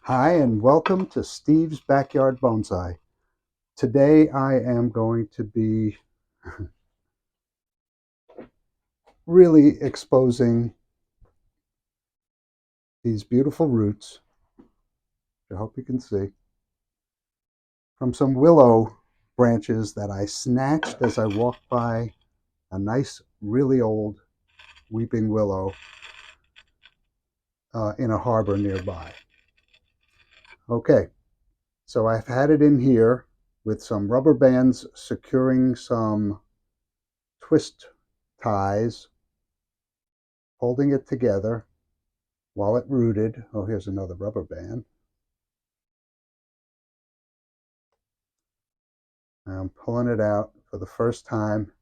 Hi, and welcome to Steve's Backyard Bonsai. Today I am going to be really exposing these beautiful roots, I hope you can see, from some willow branches that I snatched as I walked by a nice, really old weeping willow in a harbor nearby. Okay, so I've had it in here with some rubber bands securing some twist ties, holding it together while it rooted. Oh, here's another rubber band. I'm pulling it out for the first time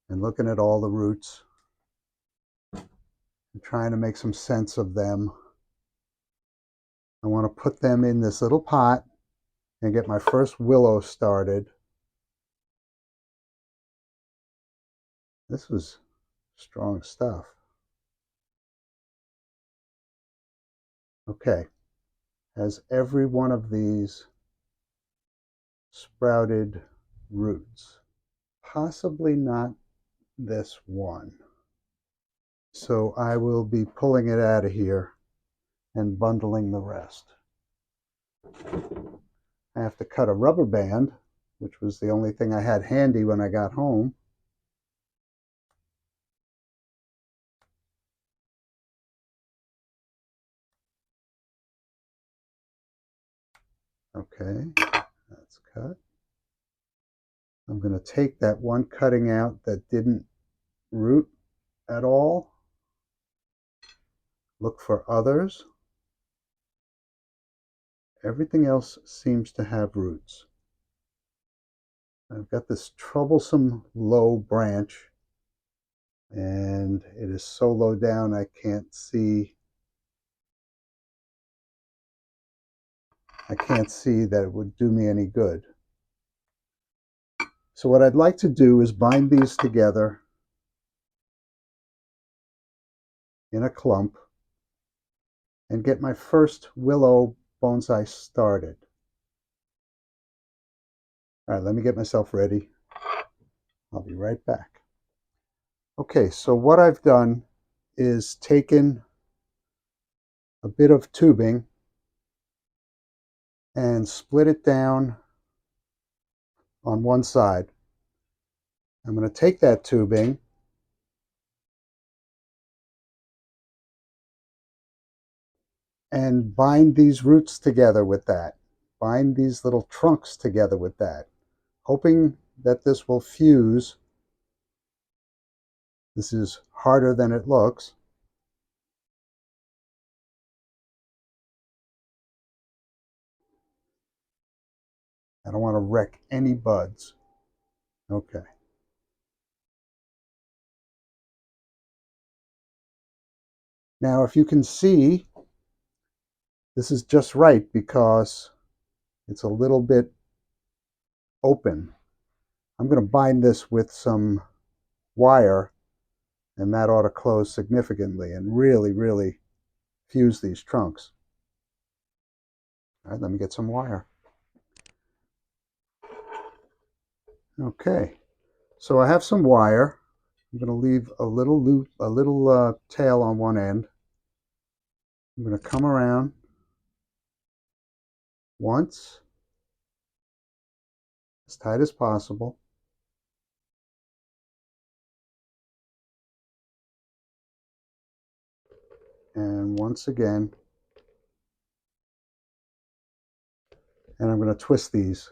and looking at all the roots and trying to make some sense of them. I want to put them in this little pot and get my first willow started. This was strong stuff. Okay, has every one of these sprouted roots? Possibly not this one. So I will be pulling it out of here and bundling the rest. I have to cut a rubber band, which was the only thing I had handy when I got home. Okay, that's cut. I'm going to take that one cutting out that didn't root at all. Look for others. Everything else seems to have roots. I've got this troublesome low branch, and it is so low down I can't see that it would do me any good. So what I'd like to do is bind these together in a clump and get my first willow bonsai started. All right, let me get myself ready. I'll be right back. Okay, so what I've done is taken a bit of tubing and split it down on one side. I'm going to take that tubing and bind these roots together with that. Bind these little trunks together with that, hoping that this will fuse. This is harder than it looks. I don't want to wreck any buds. Okay. Now, if you can see, this is just right because it's a little bit open. I'm going to bind this with some wire, and that ought to close significantly and really, really fuse these trunks. All right, let me get some wire. Okay, so I have some wire. I'm going to leave a little loop, a little tail on one end. I'm going to come around once, as tight as possible. And once again, and I'm going to twist these.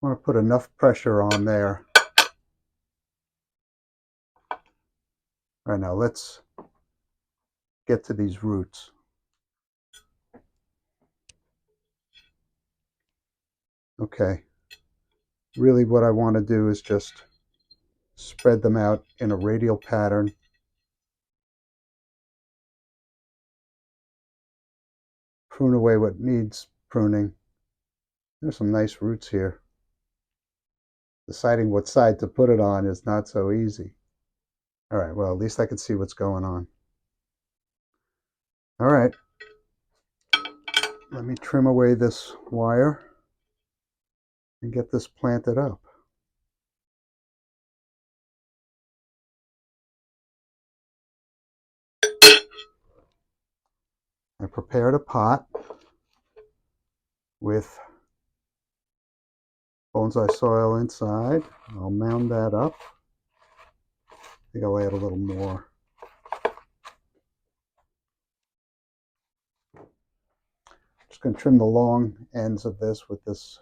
I want to put enough pressure on there. All right, now let's get to these roots. Okay, Really what I want to do is just spread them out in a radial pattern. Prune away what needs pruning. There's some nice roots here. Deciding what side to put it on is not so easy. All right, well, at least I can see what's going on. All right, let me trim away this wire and get this planted up. I prepared a pot with bonsai soil inside. I'll mound that up. I think I'll add a little more. Just going to trim the long ends of this with this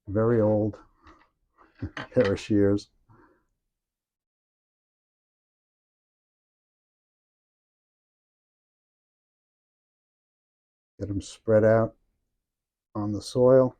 very old pair of shears. Get them spread out on the soil.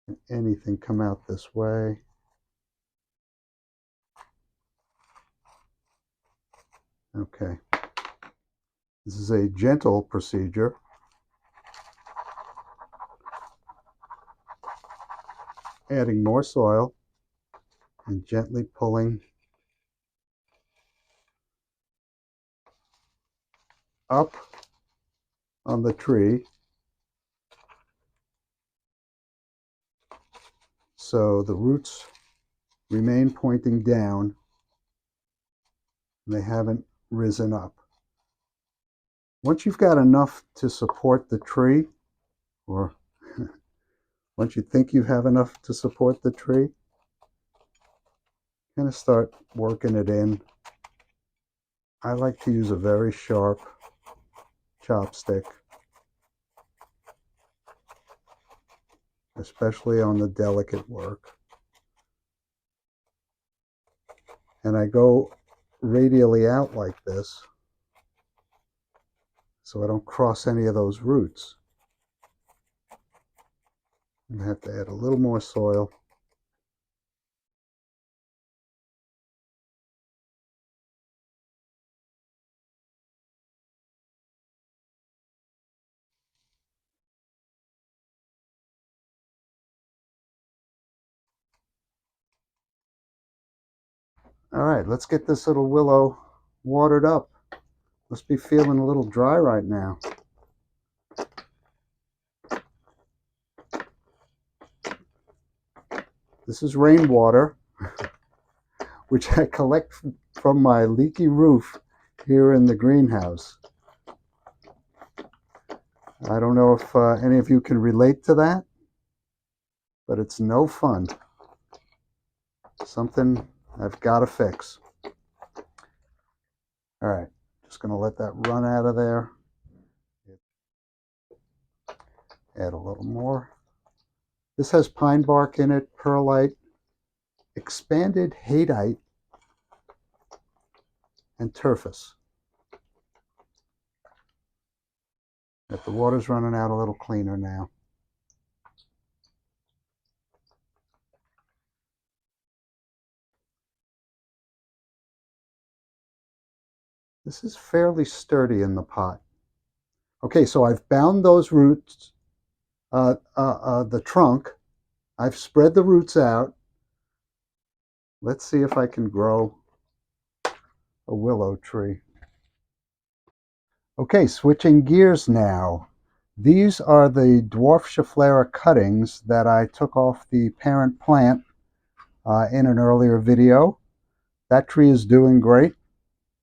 And anything come out this way. Okay. This is a gentle procedure. Adding more soil and gently pulling up on the tree so the roots remain pointing down and they haven't risen up. Once you've got enough to support the tree, or once you think you have enough to support the tree, kind of start working it in. I like to use a very sharp chopstick, especially on the delicate work. And I go radially out like this so I don't cross any of those roots. I have to add a little more soil. All right, let's get this little willow watered up. Must be feeling a little dry right now. This is rainwater, which I collect from my leaky roof here in the greenhouse. I don't know if any of you can relate to that, but it's no fun. Something I've got to fix. All right, just going to let that run out of there. Add a little more. This has pine bark in it, perlite, expanded hadeite, and turfus. If the water's running out a little cleaner now. This is fairly sturdy in the pot. Okay, so I've bound those roots, the trunk. I've spread the roots out. Let's see if I can grow a willow tree. Okay, switching gears now. These are the dwarf Shefflera cuttings that I took off the parent plant in an earlier video. That tree is doing great.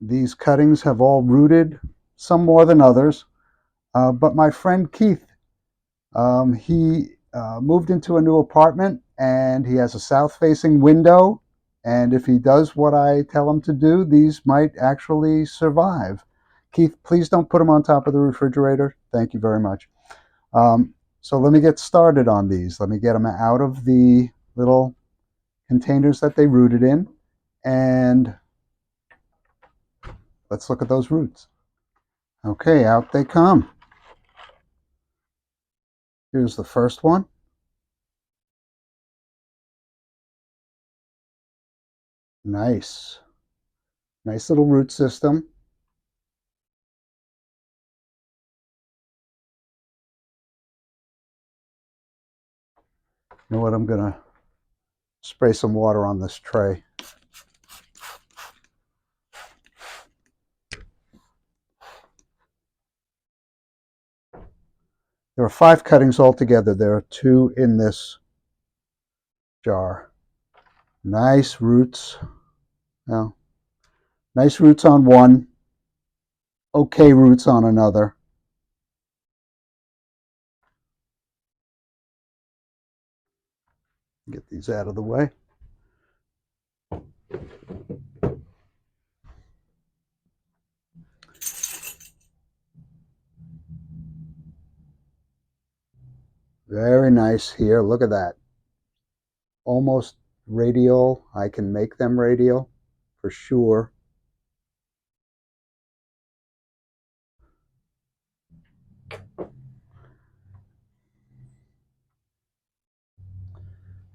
These cuttings have all rooted, some more than others. But my friend Keith, he moved into a new apartment and he has a south-facing window. And if he does what I tell him to do, these might actually survive. Keith, please don't put them on top of the refrigerator. Thank you very much. So let me get started on these. Let me get them out of the little containers that they rooted in, and let's look at those roots. Okay, out they come. Here's the first one. Nice. Nice little root system. You know what? I'm going to spray some water on this tray. There are 5 cuttings altogether. There are 2 in this jar. Nice roots. Well, nice roots on one, okay roots on another. Get these out of the way. Very nice here. Look at that. Almost radial. I can make them radial for sure.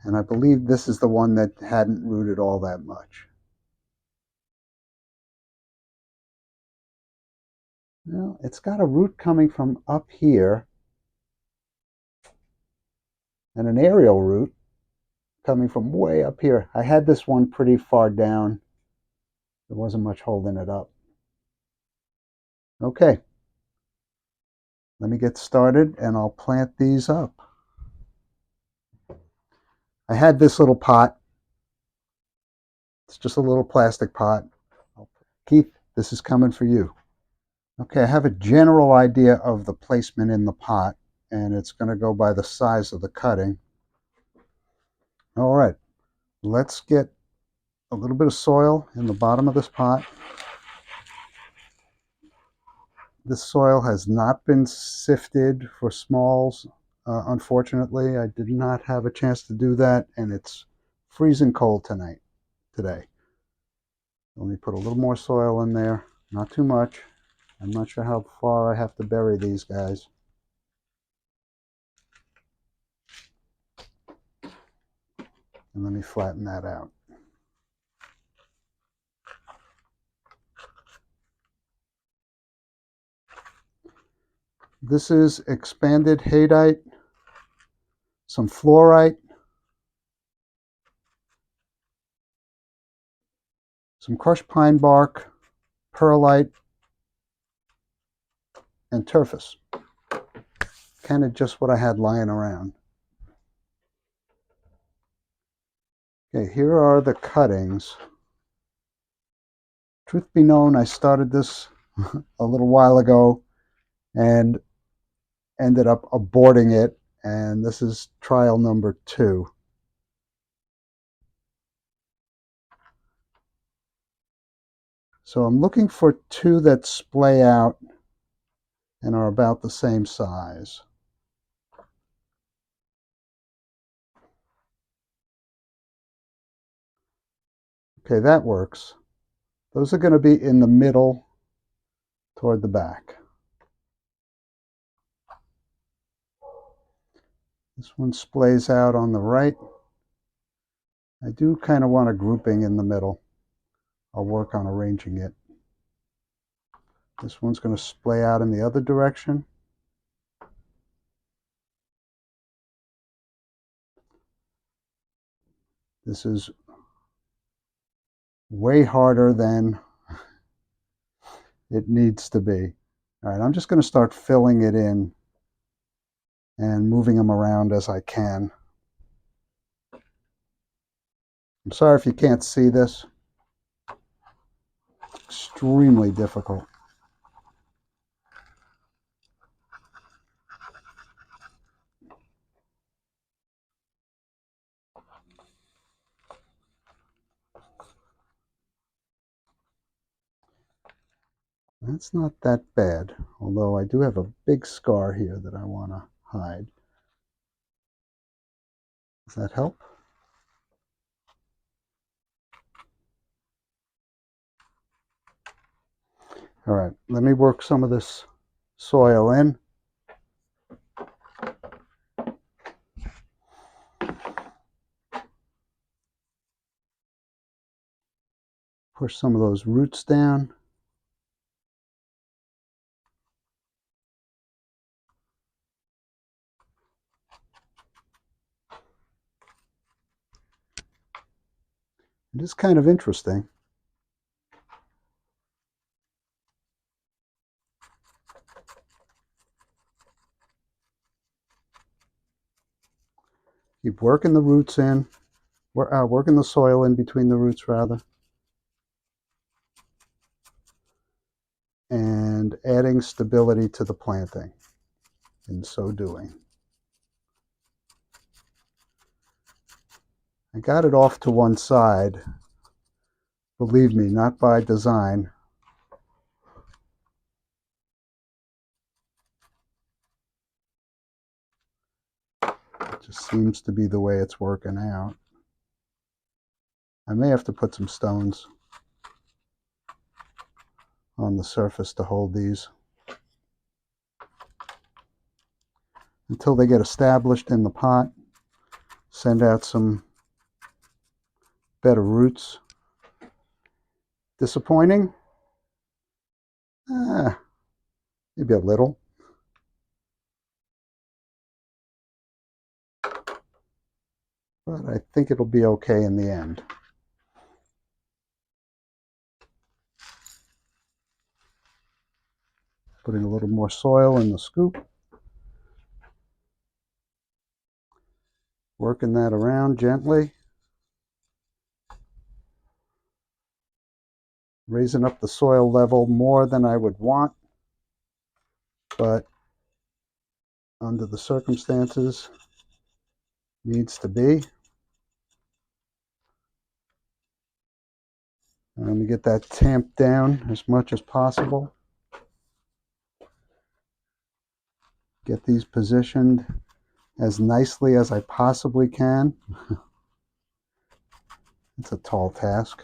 And I believe this is the one that hadn't rooted all that much. Well, it's got a root coming from up here and an aerial root coming from way up here. I had this one pretty far down. There wasn't much holding it up. Okay, let me get started and I'll plant these up. I had this little pot. It's just a little plastic pot. Keith, this is coming for you. Okay, I have a general idea of the placement in the pot, and it's going to go by the size of the cutting. All right, let's get a little bit of soil in the bottom of this pot. This soil has not been sifted for smalls. Unfortunately, I did not have a chance to do that, and it's freezing cold today. Let me put a little more soil in there, not too much. I'm not sure how far I have to bury these guys. And let me flatten that out. This is expanded haydite, some fluorite, some crushed pine bark, perlite, and turfus. Kind of just what I had lying around. Okay, here are the cuttings. Truth be known, I started this a little while ago and ended up aborting it, and this is trial number 2. So I'm looking for 2 that splay out and are about the same size. Okay, that works. Those are going to be in the middle toward the back. This one splays out on the right. I do kind of want a grouping in the middle. I'll work on arranging it. This one's going to splay out in the other direction. This is way harder than it needs to be. All right, I'm just going to start filling it in and moving them around as I can. I'm sorry if you can't see this. It's extremely difficult. That's not that bad, although I do have a big scar here that I want to hide. Does that help? All right, let me work some of this soil in. Push some of those roots down. It is kind of interesting. Keep working the roots in, working the soil in between the roots rather, and adding stability to the planting in so doing. I got it off to one side, believe me, not by design. It just seems to be the way it's working out. I may have to put some stones on the surface to hold these until they get established in the pot. Send out some better roots. Disappointing? Maybe a little. But I think it'll be okay in the end. Putting a little more soil in the scoop. Working that around gently. Raising up the soil level more than I would want, but under the circumstances, needs to be. I'm going to get that tamped down as much as possible. Get these positioned as nicely as I possibly can. It's a tall task.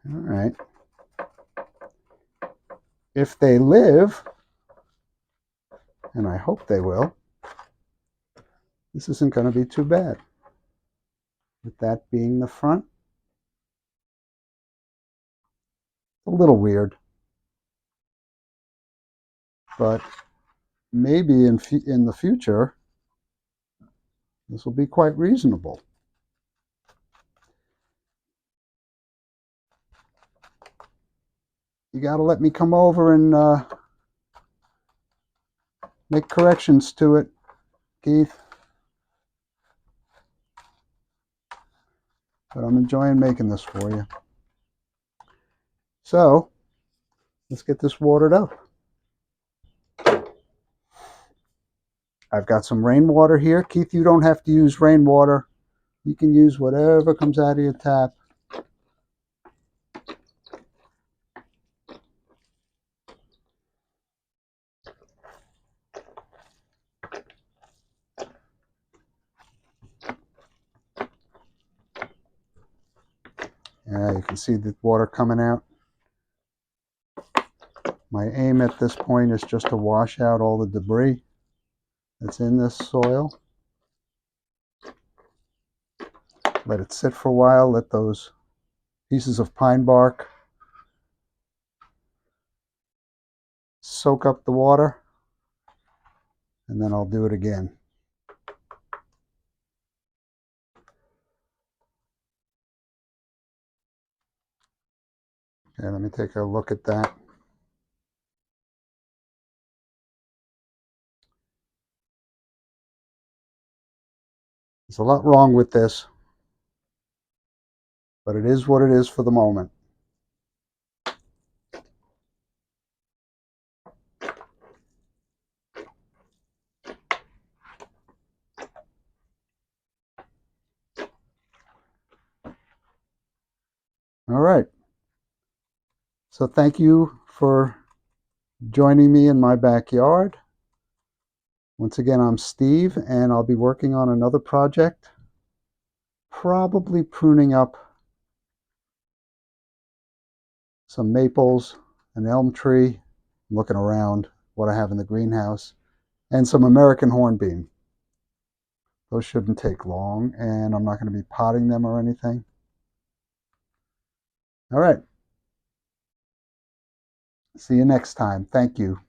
All right. If they live, and I hope they will, this isn't going to be too bad. With that being the front, a little weird, but maybe in the future, this will be quite reasonable. You got to let me come over and make corrections to it, Keith. But I'm enjoying making this for you. So, let's get this watered up. I've got some rainwater here. Keith, you don't have to use rainwater. You can use whatever comes out of your tap. Yeah, you can see the water coming out. My aim at this point is just to wash out all the debris that's in this soil. Let it sit for a while. Let those pieces of pine bark soak up the water. And then I'll do it again. Okay, let me take a look at that. There's a lot wrong with this, but it is what it is for the moment. All right. So thank you for joining me in my backyard. Once again, I'm Steve, and I'll be working on another project, probably pruning up some maples, an elm tree. I'm looking around what I have in the greenhouse, and some American hornbeam. Those shouldn't take long, and I'm not going to be potting them or anything. All right. See you next time. Thank you.